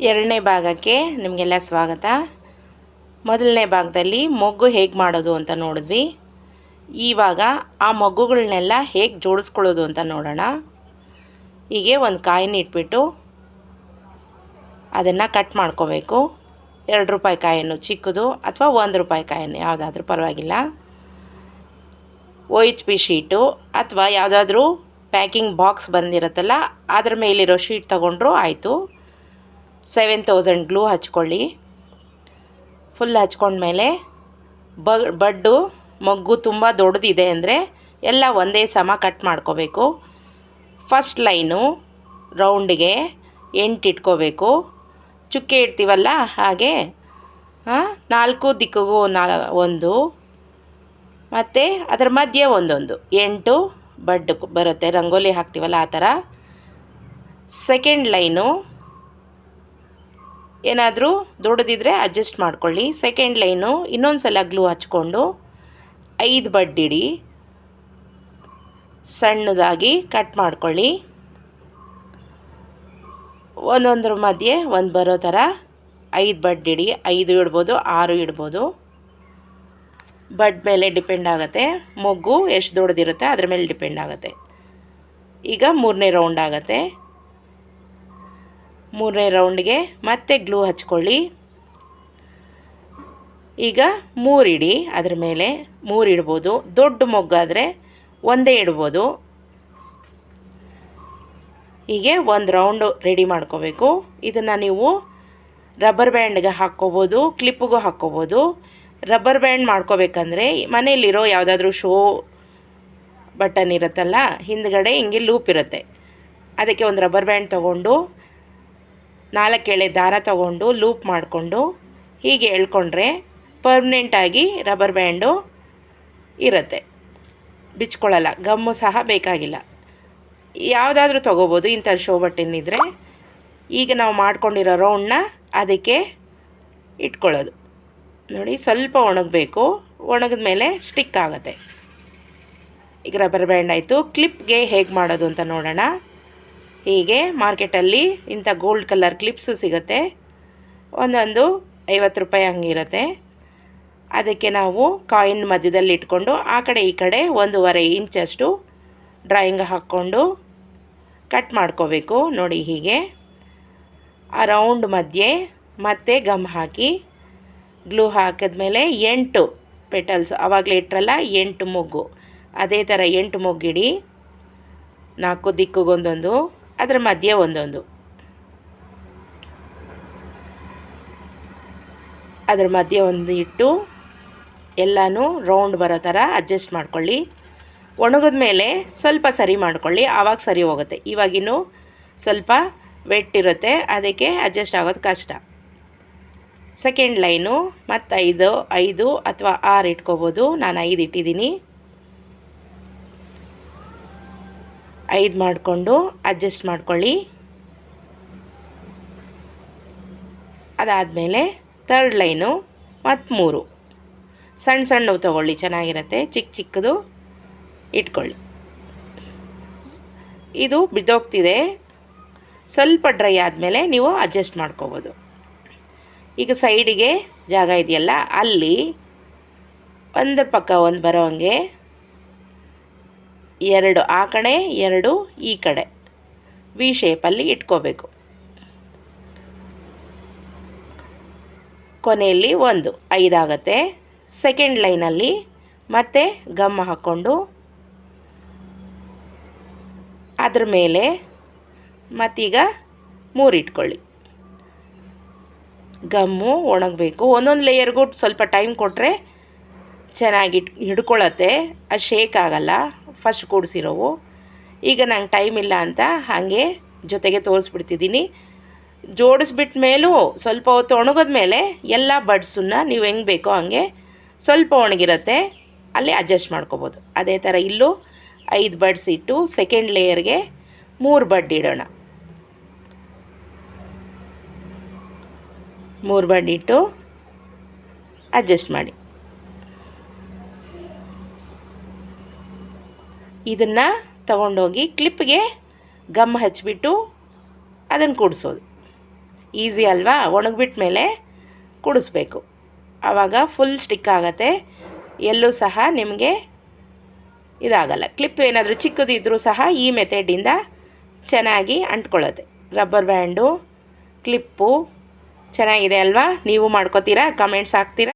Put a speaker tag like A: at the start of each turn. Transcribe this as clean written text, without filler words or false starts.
A: ಎರಡನೇ ಭಾಗಕ್ಕೆ ನಿಮಗೆಲ್ಲ ಸ್ವಾಗತ. ಮೊದಲನೇ ಭಾಗದಲ್ಲಿ ಮೊಗ್ಗು ಹೇಗೆ ಮಾಡೋದು ಅಂತ ನೋಡಿದ್ವಿ. ಇವಾಗ ಆ ಮೊಗ್ಗುಗಳನ್ನೆಲ್ಲ ಹೇಗೆ ಜೋಡಿಸ್ಕೊಳ್ಳೋದು ಅಂತ ನೋಡೋಣ. ಹೀಗೆ ಒಂದು ಕಾಯಿನ ಇಟ್ಬಿಟ್ಟು ಅದನ್ನು ಕಟ್ ಮಾಡ್ಕೋಬೇಕು. 2 ರೂಪಾಯಿ ಕಾಯನ್ನು ಚಿಕ್ಕದು ಅಥವಾ 1 ರೂಪಾಯಿ ಕಾಯನ್ನು ಯಾವುದಾದ್ರೂ ಪರವಾಗಿಲ್ಲ. OHP ಶೀಟು ಅಥವಾ ಯಾವುದಾದ್ರೂ ಪ್ಯಾಕಿಂಗ್ ಬಾಕ್ಸ್ ಬಂದಿರುತ್ತಲ್ಲ ಅದ್ರ ಮೇಲಿರೋ ಶೀಟ್ ತೊಗೊಂಡ್ರೂ ಆಯಿತು. 7000 ಗ್ಲೂ ಹಚ್ಕೊಳ್ಳಿ. ಫುಲ್ ಹಚ್ಕೊಂಡ್ಮೇಲೆ ಬಡ್ಡು ಮೊಗ್ಗು ತುಂಬ ದೊಡ್ಡದಿದೆ ಅಂದರೆ ಎಲ್ಲ ಒಂದೇ ಸಮ ಕಟ್ ಮಾಡ್ಕೋಬೇಕು. ಫಸ್ಟ್ ಲೈನು ರೌಂಡಿಗೆ 8 ಇಟ್ಕೋಬೇಕು. ಚುಕ್ಕೆ ಇಡ್ತೀವಲ್ಲ ಹಾಗೆ 4 ದಿಕ್ಕಿಗೂ 1 ಮತ್ತು ಅದರ ಮಧ್ಯೆ ಒಂದೊಂದು 8 ಬಡ್ಡು ಬರುತ್ತೆ. ರಂಗೋಲಿ ಹಾಕ್ತೀವಲ್ಲ ಆ ಥರ. ಸೆಕೆಂಡ್ ಲೈನು ಏನಾದರೂ ದೊಡ್ಡದಿದ್ದರೆ ಅಡ್ಜಸ್ಟ್ ಮಾಡ್ಕೊಳ್ಳಿ. ಸೆಕೆಂಡ್ ಲೈನು ಇನ್ನೊಂದು ಸಲ ಗ್ಲೂ ಹಚ್ಕೊಂಡು 5 ಬಡ್ಡಿಡಿ ಸಣ್ಣದಾಗಿ ಕಟ್ ಮಾಡ್ಕೊಳ್ಳಿ. ಒಂದೊಂದರ ಮಧ್ಯೆ ಒಂದು ಬರೋ ಥರ 5 ಬಡ್ಡಿಡಿ. 5 ಇಡ್ಬೋದು, 6 ಇಡ್ಬೋದು. ಬಡ್ ಮೇಲೆ ಡಿಪೆಂಡ್ ಆಗುತ್ತೆ. ಮೊಗ್ಗು ಎಷ್ಟು ದೊಡ್ಡದಿರುತ್ತೆ ಅದ್ರ ಮೇಲೆ ಡಿಪೆಂಡ್ ಆಗುತ್ತೆ. ಈಗ 3ನೇ ರೌಂಡ್ ಆಗುತ್ತೆ. 3ನೇ ರೌಂಡ್ಗೆ ಮತ್ತೆ ಗ್ಲೂ ಹಚ್ಕೊಳ್ಳಿ. ಈಗ 3 ಇಡಿ. ಅದ್ರ ಮೇಲೆ 3 ಇಡ್ಬೋದು. ದೊಡ್ಡ ಮೊಗ್ಗಾದರೆ ಒಂದೇ ಇಡ್ಬೋದು. ಹೀಗೆ ಒಂದು ರೌಂಡು ರೆಡಿ ಮಾಡ್ಕೋಬೇಕು. ಇದನ್ನು ನೀವು ರಬ್ಬರ್ ಬ್ಯಾಂಡ್ಗೆ ಹಾಕ್ಕೋಬೋದು, ಕ್ಲಿಪ್ಪಿಗೂ ಹಾಕ್ಕೋಬೋದು. ರಬ್ಬರ್ ಬ್ಯಾಂಡ್ ಮಾಡ್ಕೋಬೇಕಂದ್ರೆ ಮನೆಯಲ್ಲಿರೋ ಯಾವುದಾದ್ರೂ ಶೋ ಬಟನ್ ಇರುತ್ತಲ್ಲ ಹಿಂದ್ಗಡೆ ಹಿಂಗೆ ಲೂಪ್ ಇರುತ್ತೆ, ಅದಕ್ಕೆ ಒಂದು ರಬ್ಬರ್ ಬ್ಯಾಂಡ್ ತೊಗೊಂಡು 4 ಎಳೆ ದಾರ ತೊಗೊಂಡು ಲೂಪ್ ಮಾಡಿಕೊಂಡು ಹೀಗೆ ಎಳ್ಕೊಂಡ್ರೆ ಪರ್ಮನೆಂಟಾಗಿ ರಬ್ಬರ್ ಬ್ಯಾಂಡು ಇರುತ್ತೆ, ಬಿಚ್ಕೊಳ್ಳಲ್ಲ. ಗಮ್ಮು ಸಹ ಬೇಕಾಗಿಲ್ಲ. ಯಾವುದಾದ್ರೂ ತೊಗೋಬೋದು ಇಂಥ ಶೋ ಬಟನ್ ಇದ್ದರೆ. ಈಗ ನಾವು ಮಾಡ್ಕೊಂಡಿರೋ ರೌಂಡನ್ನ ಅದಕ್ಕೆ ಇಟ್ಕೊಳ್ಳೋದು. ನೋಡಿ, ಸ್ವಲ್ಪ ಒಣಗಬೇಕು. ಒಣಗಿದ ಮೇಲೆ ಸ್ಟಿಕ್ ಆಗುತ್ತೆ. ಈಗ ರಬ್ಬರ್ ಬ್ಯಾಂಡ್ ಆಯಿತು. ಕ್ಲಿಪ್ಗೆ ಹೇಗೆ ಮಾಡೋದು ಅಂತ ನೋಡೋಣ. ಹೀಗೆ ಮಾರ್ಕೆಟಲ್ಲಿ ಇಂಥ ಗೋಲ್ಡ್ ಕಲರ್ ಕ್ಲಿಪ್ಸು ಸಿಗುತ್ತೆ. ಒಂದೊಂದು 50 ರೂಪಾಯಿ ಹಂಗಿರುತ್ತೆ. ಅದಕ್ಕೆ ನಾವು ಕಾಯಿನ್ ಮಧ್ಯದಲ್ಲಿ ಇಟ್ಕೊಂಡು ಆ ಕಡೆ ಈ ಕಡೆ 1.5 ಇಂಚಷ್ಟು ಡ್ರಾಯಿಂಗ್ ಹಾಕ್ಕೊಂಡು ಕಟ್ ಮಾಡ್ಕೋಬೇಕು. ನೋಡಿ, ಹೀಗೆ ಆ ರೌಂಡ್ ಮಧ್ಯೆ ಮತ್ತೆ ಗಮ್ ಹಾಕಿ ಗ್ಲೂ ಹಾಕಿದ್ಮೇಲೆ 8 ಪೆಟಲ್ಸ್ ಆವಾಗಲೇ ಇಟ್ಟರಲ್ಲ 8 ಮೊಗ್ಗು, ಅದೇ ಥರ 8 ಮೊಗ್ಗಿಡಿ. 4 ದಿಕ್ಕಿಗೊಂದೊಂದು, ಅದರ ಮಧ್ಯೆ ಒಂದೊಂದು, ಅದರ ಮಧ್ಯೆ ಒಂದು ಇಟ್ಟು ಎಲ್ಲನೂ ರೌಂಡ್ ಬರೋ ಥರ ಅಡ್ಜಸ್ಟ್ ಮಾಡ್ಕೊಳ್ಳಿ. ಒಣಗಿದ ಮೇಲೆ ಸ್ವಲ್ಪ ಸರಿ ಮಾಡ್ಕೊಳ್ಳಿ, ಆವಾಗ ಸರಿ ಹೋಗುತ್ತೆ. ಇವಾಗಿನ್ನೂ ಸ್ವಲ್ಪ ವೆಟ್ ಇರುತ್ತೆ, ಅದಕ್ಕೆ ಅಡ್ಜಸ್ಟ್ ಆಗೋದು ಕಷ್ಟ. ಸೆಕೆಂಡ್ ಲೈನು ಮತ್ತು 5 ಅಥವಾ 6 ಇಟ್ಕೋಬೋದು. ನಾನು 5 ಇಟ್ಟಿದ್ದೀನಿ. 5 ಮಾಡಿಕೊಂಡು ಅಡ್ಜಸ್ಟ್ ಮಾಡ್ಕೊಳ್ಳಿ. ಅದಾದಮೇಲೆ ಥರ್ಡ್ ಲೈನು ಮತ್ತು 3 ಸಣ್ಣ ಸಣ್ಣವು ತೊಗೊಳ್ಳಿ, ಚೆನ್ನಾಗಿರುತ್ತೆ. ಚಿಕ್ಕದು ಇಟ್ಕೊಳ್ಳಿ. ಇದು ಬಿದ್ದೋಗ್ತಿದೆ, ಸ್ವಲ್ಪ ಡ್ರೈ ಆದಮೇಲೆ ನೀವು ಅಡ್ಜಸ್ಟ್ ಮಾಡ್ಕೋಬೋದು. ಈಗ ಸೈಡಿಗೆ ಜಾಗ ಇದೆಯಲ್ಲ ಅಲ್ಲಿ ಒಂದ್ರ ಪಕ್ಕ ಒಂದು ಬರೋ ಹಂಗೆ 2 ಆ ಕಡೆ 2 ಈ ಕಡೆ ವಿ ಶೇಪಲ್ಲಿ ಇಟ್ಕೋಬೇಕು. ಕೊನೆಯಲ್ಲಿ 1 5 ಆಗುತ್ತೆ. ಸೆಕೆಂಡ್ ಲೈನಲ್ಲಿ ಮತ್ತೆ ಗಮ್ ಹಾಕ್ಕೊಂಡು ಅದ್ರ ಮೇಲೆ ಮತ್ತೀಗ 3 ಇಟ್ಕೊಳ್ಳಿ. ಗಮ್ಮು ಒಣಗಬೇಕು. ಒಂದೊಂದು ಲೇಯರ್ಗೂ ಸ್ವಲ್ಪ ಟೈಮ್ ಕೊಟ್ಟರೆ ಚೆನ್ನಾಗಿ ಹಿಡ್ಕೊಳ್ಳುತ್ತೆ, ಅದು ಶೇಕ್ ಆಗಲ್ಲ ಫಸ್ಟ್ ಕೂಡಿಸಿರೋವು. ಈಗ ನಂಗೆ ಟೈಮ್ ಇಲ್ಲ ಅಂತ ಹಾಗೆ ಜೊತೆಗೆ ತೋರಿಸ್ಬಿಡ್ತಿದ್ದೀನಿ. ಜೋಡಿಸ್ಬಿಟ್ಟ ಮೇಲೂ ಸ್ವಲ್ಪ ಹೊತ್ತು ಒಣಗಿದ ಮೇಲೆ ಎಲ್ಲ ಬಡ್ಸನ್ನು ನೀವು ಹೆಂಗೆ ಬೇಕೋ ಹಂಗೆ ಸ್ವಲ್ಪ ಒಣಗಿರುತ್ತೆ, ಅಲ್ಲಿ ಅಡ್ಜಸ್ಟ್ ಮಾಡ್ಕೋಬೋದು. ಅದೇ ಥರ ಇಲ್ಲೂ 5 ಬಡ್ಸ್ ಇಟ್ಟು ಸೆಕೆಂಡ್ ಲೇಯರ್ಗೆ 3 ಬಡ್ ಇಡೋಣ. 3 ಬಡ್ ಇಟ್ಟು ಅಡ್ಜಸ್ಟ್ ಮಾಡಿ. ಇದನ್ನು ತಗೊಂಡೋಗಿ ಕ್ಲಿಪ್ಗೆ ಗಮ್ ಹಚ್ಚಿಬಿಟ್ಟು ಅದನ್ನು ಕೂಡಿಸೋದು. ಈಸಿ ಅಲ್ವಾ? ಒಣಗಿಬಿಟ್ಟ ಮೇಲೆ ಕುಡಿಸ್ಬೇಕು, ಆವಾಗ ಫುಲ್ ಸ್ಟಿಕ್ ಆಗುತ್ತೆ, ಎಲ್ಲೂ ಸಹ ನಿಮಗೆ ಇದಾಗಲ್ಲ. ಕ್ಲಿಪ್ ಏನಾದರೂ ಚಿಕ್ಕದಿದ್ದರೂ ಸಹ ಈ ಮೆಥಡಿಂದ ಚೆನ್ನಾಗಿ ಅಂಟ್ಕೊಳ್ಳುತ್ತೆ. ರಬ್ಬರ್ ಬ್ಯಾಂಡು, ಕ್ಲಿಪ್ಪು ಚೆನ್ನಾಗಿದೆ ಅಲ್ವಾ? ನೀವು ಮಾಡ್ಕೋತೀರಾ? ಕಮೆಂಟ್ಸ್ ಹಾಕ್ತೀರಾ?